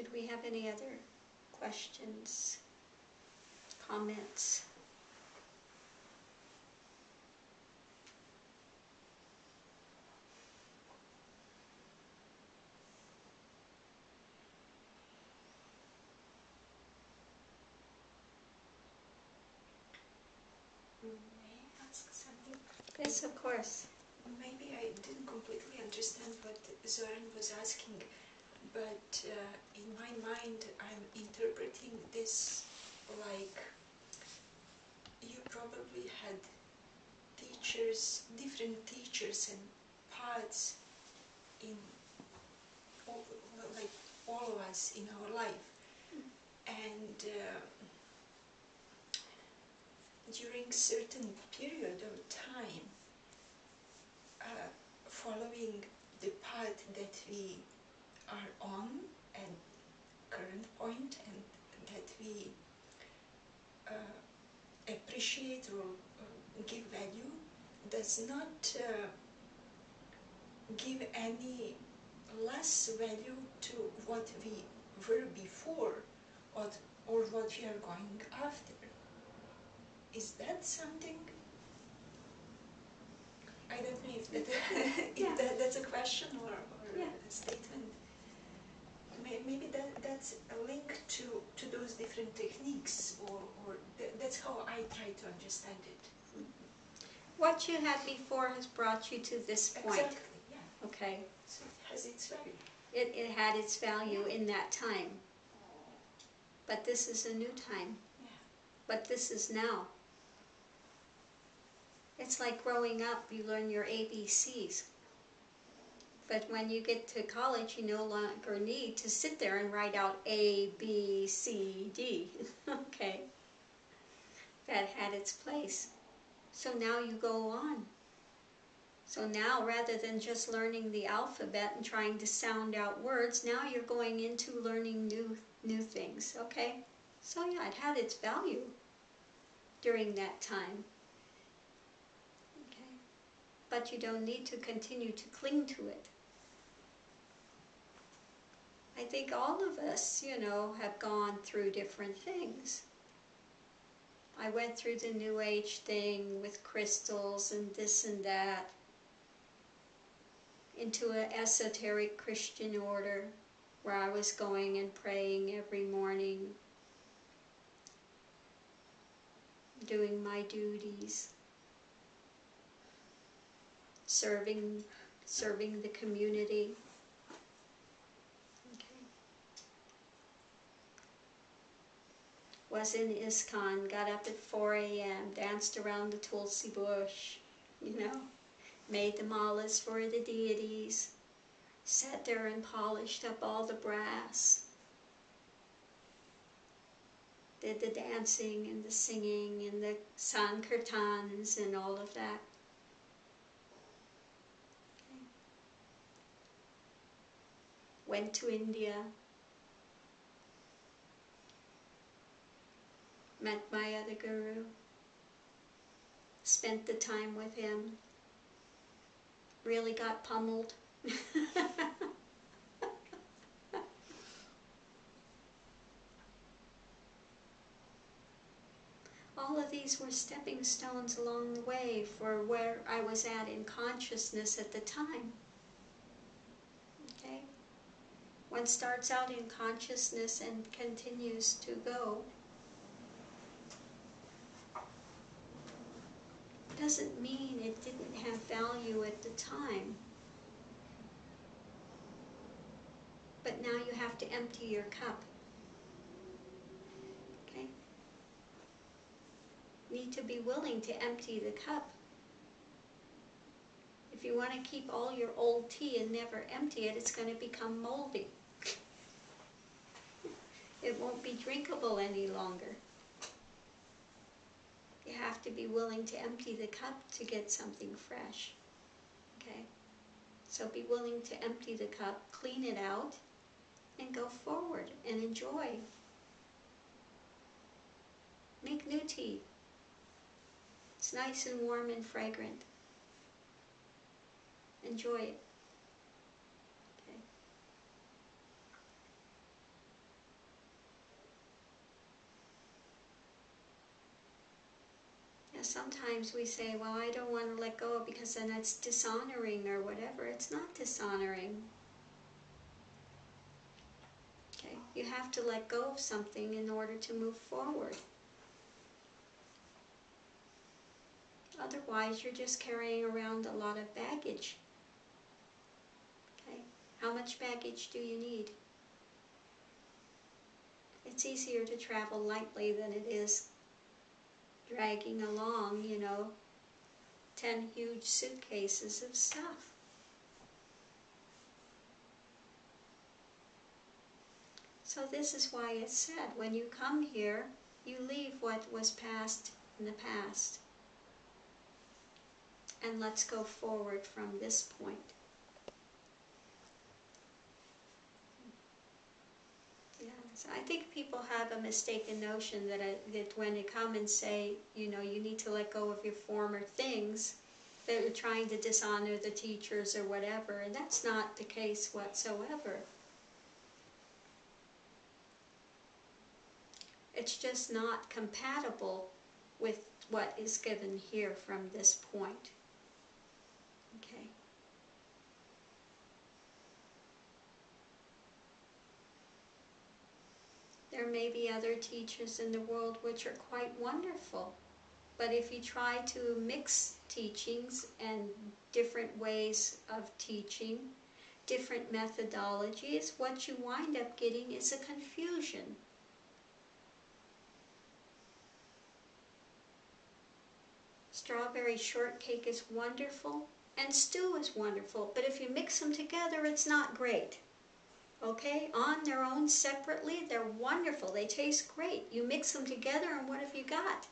Did we have any other questions, comments? May I ask something? Yes, of course. Maybe I didn't completely understand what Zoran was asking, but in my mind I'm interpreting this like you probably had teachers, different teachers and paths in all, like all of us in our life, and during certain period of time, following the path that we are on and current point and that we appreciate or give value does not give any less value to what we were before or what we are going after. Is that something? I don't know if, that's a question or Yeah. a statement. Maybe that's a link to those different techniques, or that's how I try to understand it. What you had before has brought you to this point. Exactly, yeah. Okay. So it has its value. It had its value in that time. But this is a new time. Yeah. But this is now. It's like growing up, you learn your ABCs. But when you get to college, you no longer need to sit there and write out A, B, C, D. Okay. That had its place. So now you go on. So now, rather than just learning the alphabet and trying to sound out words, now you're going into learning new things, okay? So yeah, it had its value during that time. Okay? But you don't need to continue to cling to it. I think all of us, have gone through different things. I went through the New Age thing with crystals and this and that, into an esoteric Christian order where I was going and praying every morning, doing my duties, serving the community. Okay. Was in ISKCON, got up at 4 a.m., danced around the Tulsi bush, made the malas for the deities, sat there and polished up all the brass, did the dancing and the singing and the sankirtans and all of that. Okay. Went to India, met my other guru, spent the time with him, really got pummeled. All of these were stepping stones along the way for where I was at in consciousness at the time. Okay? One starts out in consciousness and continues to go. Doesn't mean it didn't have value at the time. But now you have to empty your cup. Okay? Need to be willing to empty the cup. If you want to keep all your old tea and never empty it, it's going to become moldy. It won't be drinkable any longer. You have to be willing to empty the cup to get something fresh. Okay? So be willing to empty the cup, clean it out, and go forward and enjoy. Make new tea. It's nice and warm and fragrant. Enjoy it. Okay. sometimes we say, well, I don't want to let go because then it's dishonoring or whatever. It's not dishonoring. Okay? You have to let go of something in order to move forward. Otherwise, you're just carrying around a lot of baggage. Okay? How much baggage do you need? It's easier to travel lightly than it is dragging along, 10 huge suitcases of stuff. So this is why it's said, when you come here, you leave what was past in the past. And let's go forward from this point. Yes, I think people have a mistaken notion that when they come and say, you need to let go of your former things, that you're trying to dishonor the teachers or whatever, and that's not the case whatsoever. It's just not compatible with what is given here from this point. Okay. There may be other teachers in the world which are quite wonderful, but if you try to mix teachings and different ways of teaching, different methodologies, what you wind up getting is a confusion. Strawberry shortcake is wonderful, and stew is wonderful, but if you mix them together, it's not great. Okay? On their own separately, they're wonderful. They taste great. You mix them together, and what have you got?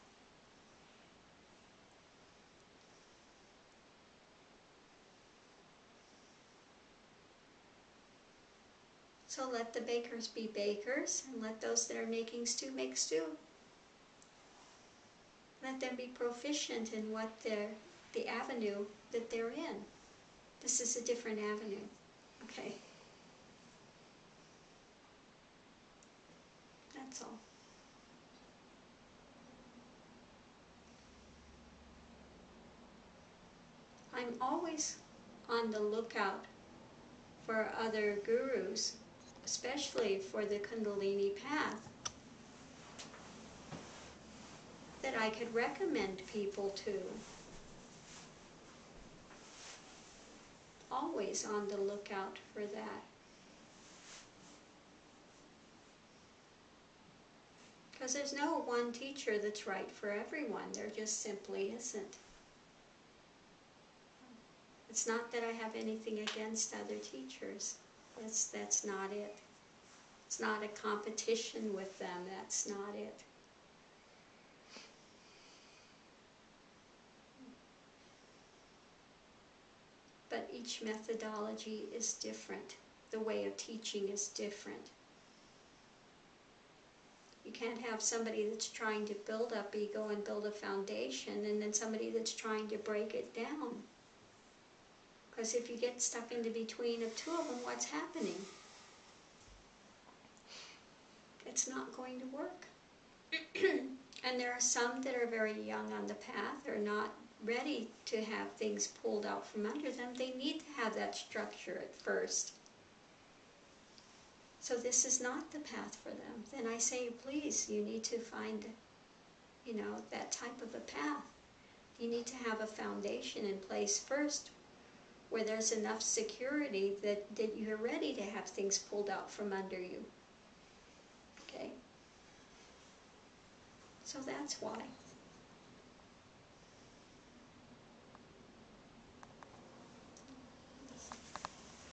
So let the bakers be bakers, and let those that are making stew make stew. Let them be proficient in what the avenue that they're in. This is a different avenue. Okay? That's all. I'm always on the lookout for other gurus, especially for the Kundalini path, that I could recommend people to. Always on the lookout for that. Because there's no one teacher that's right for everyone. There just simply isn't. It's not that I have anything against other teachers. That's not it. It's not a competition with them. That's not it. But each methodology is different. The way of teaching is different. You can't have somebody that's trying to build up ego and build a foundation, and then somebody that's trying to break it down. Because if you get stuck into between of two of them, what's happening? It's not going to work. And there are some that are very young on the path, they're not ready to have things pulled out from under them. They need to have that structure at first. So this is not the path for them. Then I say, please, you need to find, that type of a path. You need to have a foundation in place first, where there's enough security that you're ready to have things pulled out from under you. Okay? So that's why.